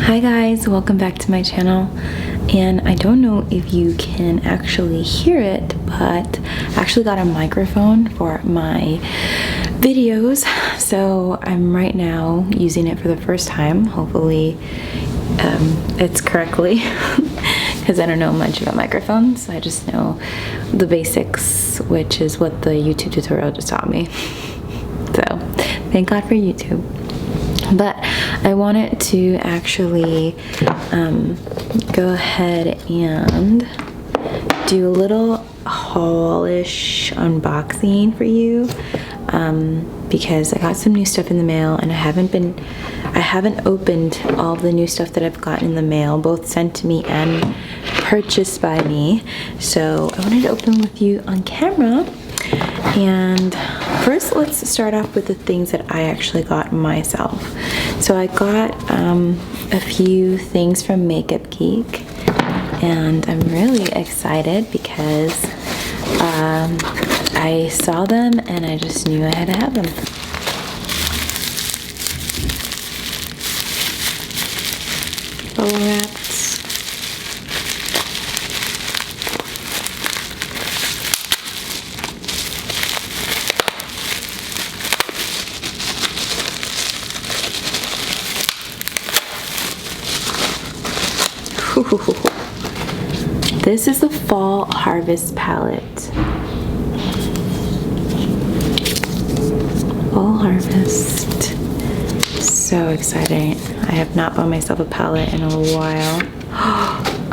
Hi guys, welcome back to my channel. And I don't know if you can actually hear it, but I actually got a microphone for my videos, so I'm right now using it for the first time. Hopefully it's correctly because I don't know much about microphones. I just know the basics, which is what the YouTube tutorial just taught me. So thank God for YouTube. But I wanted to actually go ahead and do a little haulish unboxing for you because I got some new stuff in the mail, and I haven't opened all the new stuff that I've gotten in the mail, both sent to me and purchased by me. So I wanted to open with you on camera. And first, let's start off with the things that I actually got myself. So I got a few things from Geek, and I'm really excited because I saw them and I just knew I had to have them. Bubble wraps. This is the Fall Harvest palette. Fall Harvest. So exciting. I have not bought myself a palette in a while.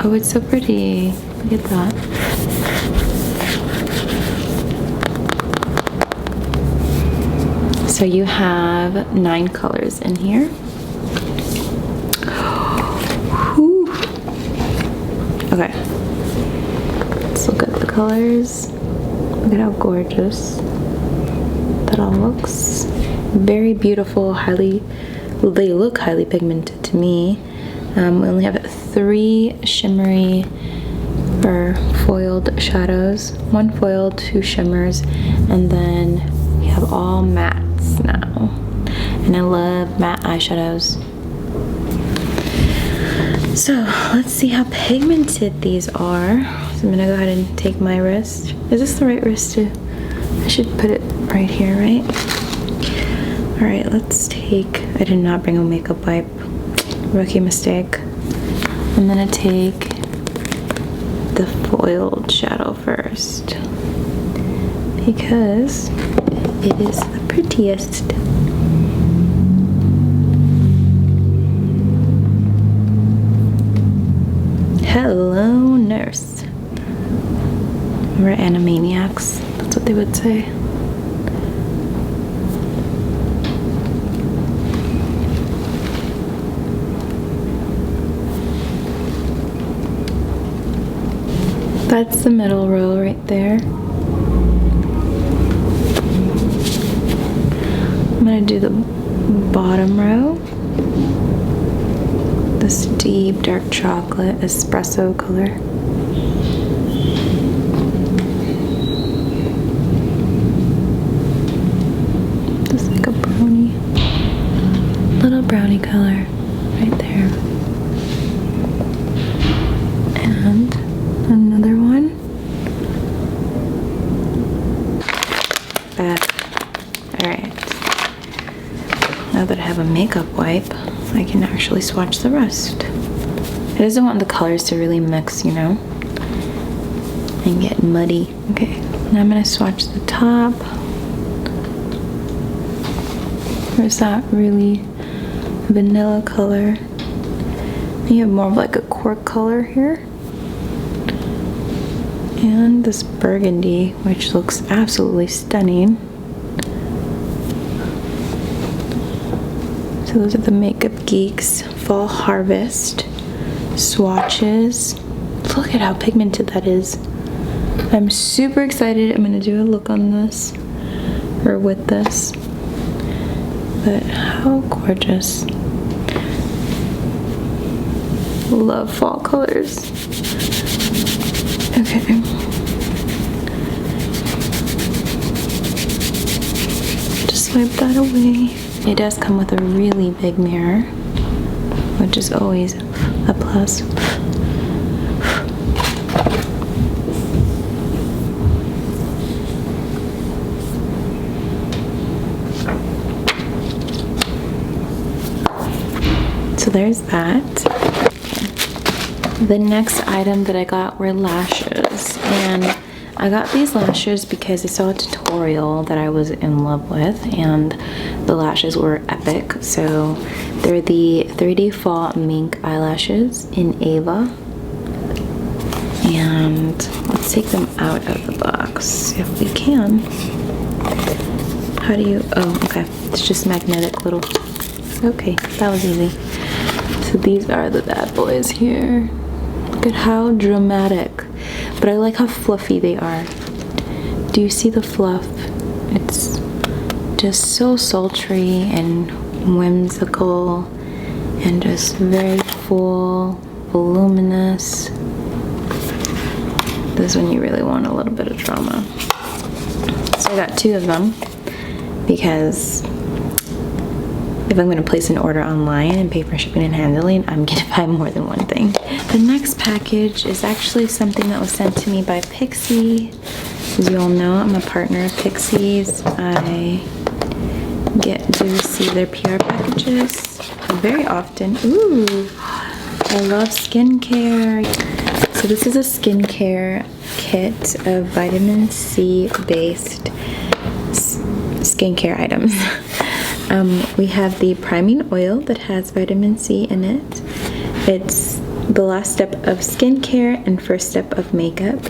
Oh, it's so pretty. Look at that. So you have 9 colors in here. Okay, let's look at the colors. Look at how gorgeous that all looks. Very beautiful, they look highly pigmented to me. We only have 3 shimmery or foiled shadows. 1 foiled, 2 shimmers, and then we have all mattes now. And I love matte eyeshadows. So let's see how pigmented these are. So I'm gonna go ahead and take my wrist. Is this the right wrist to? I should put it right here, right? All right, let's take, I did not bring a makeup wipe. Rookie mistake. I'm gonna take the foiled shadow first because it is the prettiest. Hello, nurse. We're animaniacs. That's what they would say. That's the middle row right there. I'm gonna do the bottom row. This deep dark chocolate espresso color. Just like a brownie, little brownie color right there. And another one. Alright. Now that I have a makeup wipe, I can actually swatch the rest. It doesn't want the colors to really mix, you know, and get muddy. Okay, now I'm gonna swatch the top. There's that really vanilla color. You have more of like a cork color here. And this burgundy, which looks absolutely stunning. So those are the Geek's Fall Harvest swatches. Look at how pigmented that is. I'm super excited. I'm gonna do a look on this, or with this. But how gorgeous. Love fall colors. Okay. Just wipe that away. It does come with a really big mirror, which is always a plus. So there's that. The next item that I got were lashes, and I got these lashes because I saw a tutorial that I was in love with, and the lashes were epic. So they're the 3D Fall Mink eyelashes in Ava, and let's take them out of the box if we can. How do you, oh, okay, it's just magnetic little, okay, that was easy. So these are the bad boys here. Look at how dramatic, but I like how fluffy they are. Do you see the fluff? It's just so sultry and whimsical and just very full, voluminous. This is when you really want a little bit of drama. So I got 2 of them because if I'm going to place an order online and pay for shipping and handling, I'm going to buy more than one thing. The next package is actually something that was sent to me by Pixi. As you all know, I'm a partner of Pixi's. I get to receive their PR packages very often. Ooh, I love skincare. So this is a skincare kit of vitamin C based skincare items. We have the priming oil that has vitamin C in it. It's the last step of skincare and first step of makeup.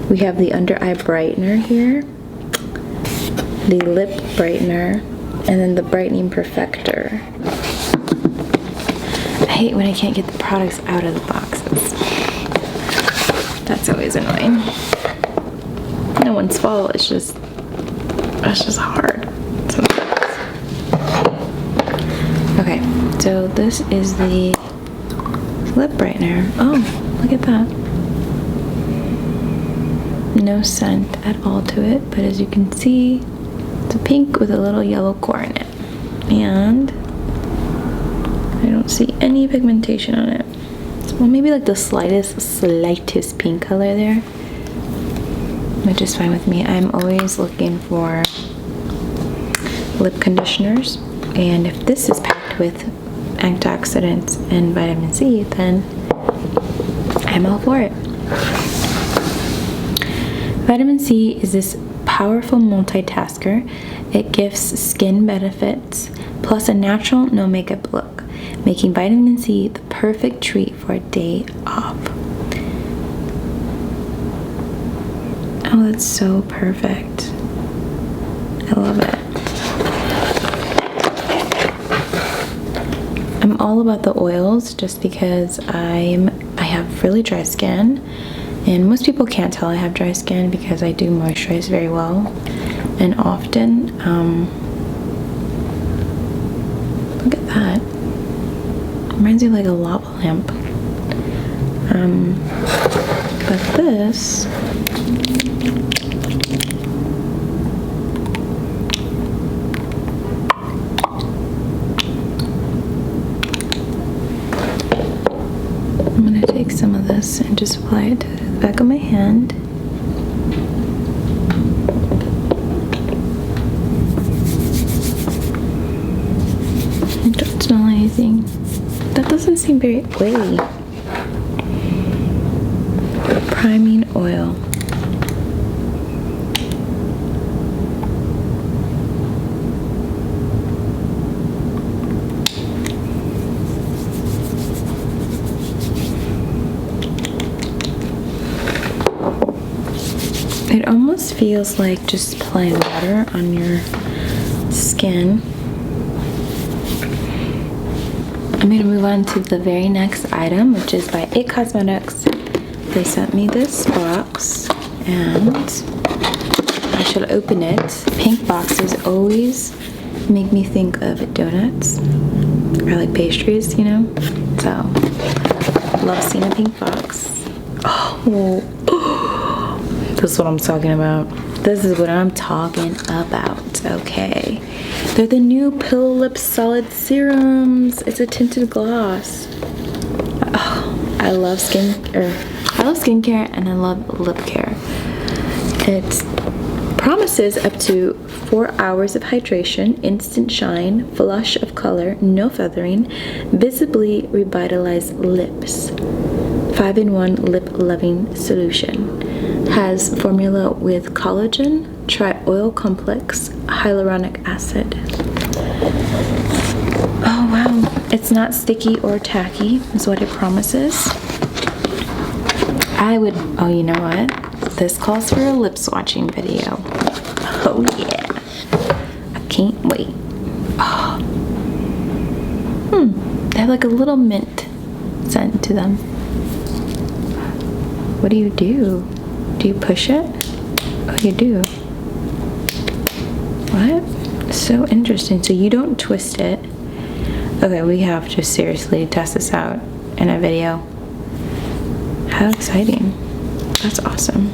We have the under eye brightener here, the lip brightener, and then the brightening perfector. I hate when I can't get the products out of the boxes. That's always annoying. No one's fault, it's just hard sometimes. Okay, so this is the lip brightener. Oh, look at that. No scent at all to it, but as you can see, it's a pink with a little yellow core in it. And I don't see any pigmentation on it. Well, maybe like the slightest pink color there, which is fine with me. I'm always looking for lip conditioners, and if this is packed with antioxidants and vitamin C, then I'm all for it. Vitamin C is this powerful multitasker. It gives skin benefits plus a natural no makeup look, making vitamin C the perfect treat for a day off. Oh, that's so perfect. I love it. I'm all about the oils just because I have really dry skin, and most people can't tell I have dry skin because I do moisturize very well and often. Look at that. Reminds me of like a lava lamp. But this I'm gonna take some of this and just apply it to the back of my hand. I don't smell anything. That doesn't seem very oily. Priming oil. It almost feels like just plain water on your skin. I'm going to move on to the very next item, which is by It Cosmetics. They sent me this box, and I should open it. Pink boxes always make me think of donuts, or like pastries, you know? So, love seeing a pink box. Oh, this is what I'm talking about. This is what I'm talking about, okay? They're the new Pillow Lip Solid Serums. It's a tinted gloss. Oh, I love skincare and I love lip care. It promises up to 4 hours of hydration, instant shine, flush of color, no feathering, visibly revitalized lips. 5-in-1 lip loving solution. Has formula with collagen, tri-oil complex, hyaluronic acid. Oh wow, it's not sticky or tacky is what it promises. Oh, you know what? This calls for a lip swatching video. Oh yeah, I can't wait. Oh. They have like a little mint scent to them. What do you do? Do you push it? Oh, you do. What? So interesting. So you don't twist it. Okay, we have to seriously test this out in a video. How exciting. That's awesome.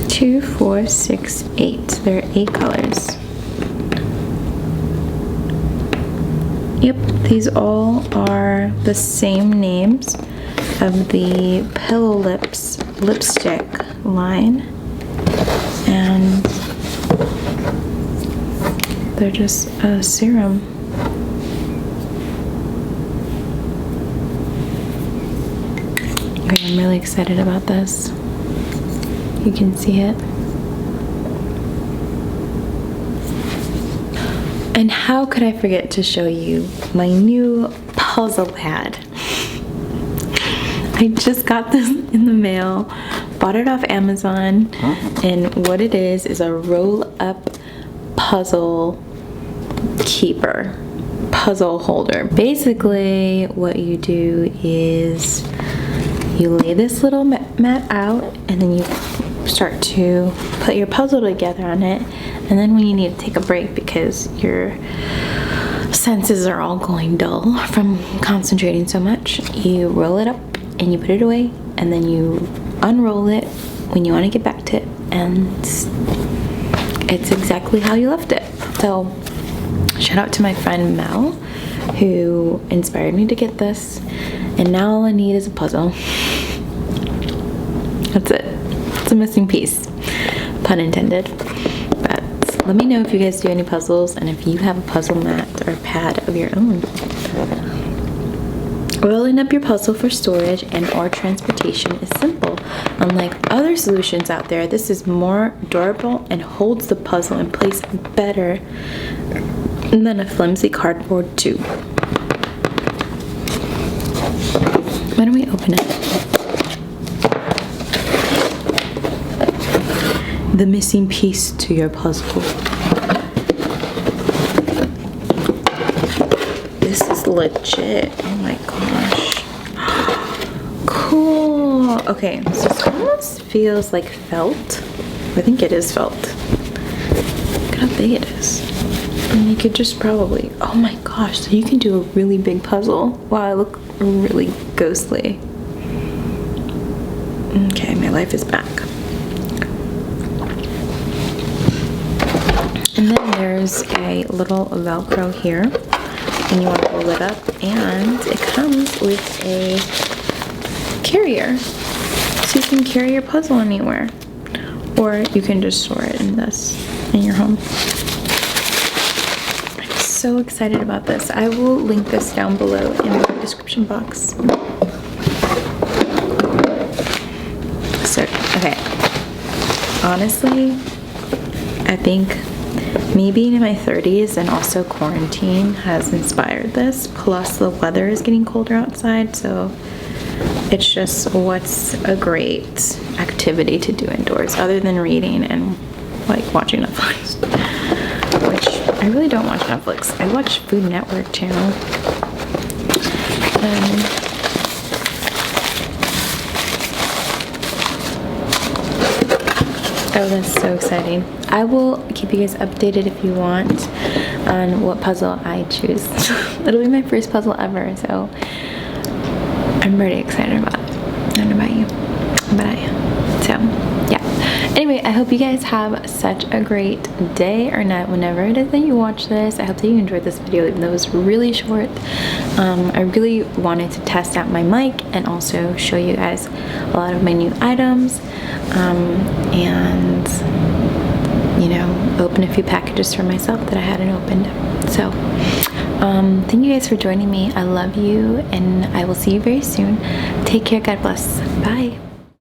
2, 4, 6, 8. There are 8 colors. Yep, these all are the same names of the Pillow Lips lipstick line, and they're just a serum. Okay, I'm really excited about this. You can see it. And how could I forget to show you my new puzzle pad? I just got this in the mail, bought it off Amazon, and what it is a roll-up puzzle keeper, puzzle holder. Basically, what you do is you lay this little mat out, and then you start to put your puzzle together on it, and then when you need to take a break because your senses are all going dull from concentrating so much, you roll it up and you put it away, and then you unroll it when you want to get back to it, and it's exactly how you left it. So shout out to my friend Mel, who inspired me to get this, and now all I need is a puzzle. That's it. It's a missing piece, pun intended. But let me know if you guys do any puzzles, and if you have a puzzle mat or pad of your own. Rolling up your puzzle for storage and or transportation is simple. Unlike other solutions out there, this is more durable and holds the puzzle in place better than a flimsy cardboard tube. Why don't we open it? The missing piece to your puzzle. This is legit. Oh my gosh. Cool. Okay, so this almost feels like felt. I think it is felt. Look how big it is. And you could just probably, oh my gosh, so you can do a really big puzzle. Wow, I look really ghostly. Okay, my life is back. And then there's a little Velcro here, and you want to roll it up, and it comes with a carrier, so you can carry your puzzle anywhere, or you can just store it in this in your home. I'm so excited about this. I will link this down below in the description box. So, okay, honestly, I think maybe in my 30s and also quarantine has inspired this, plus the weather is getting colder outside, so it's just what's a great activity to do indoors other than reading and like watching Netflix, which I really don't watch Netflix. I watch Food Network channel. Oh, that's so exciting. I will keep you guys updated if you want on what puzzle I choose. It'll be my first puzzle ever, so I'm pretty excited about it. I don't know about you, but I am. So yeah, anyway, I hope you guys have such a great day or night whenever it is that you watch this. I hope that you enjoyed this video, even though it was really short. I really wanted to test out my mic and also show you guys a lot of my new items, and you know, open a few packages for myself that I hadn't opened. So thank you guys for joining me. I love you, and I will see you very soon. Take care. God bless. Bye.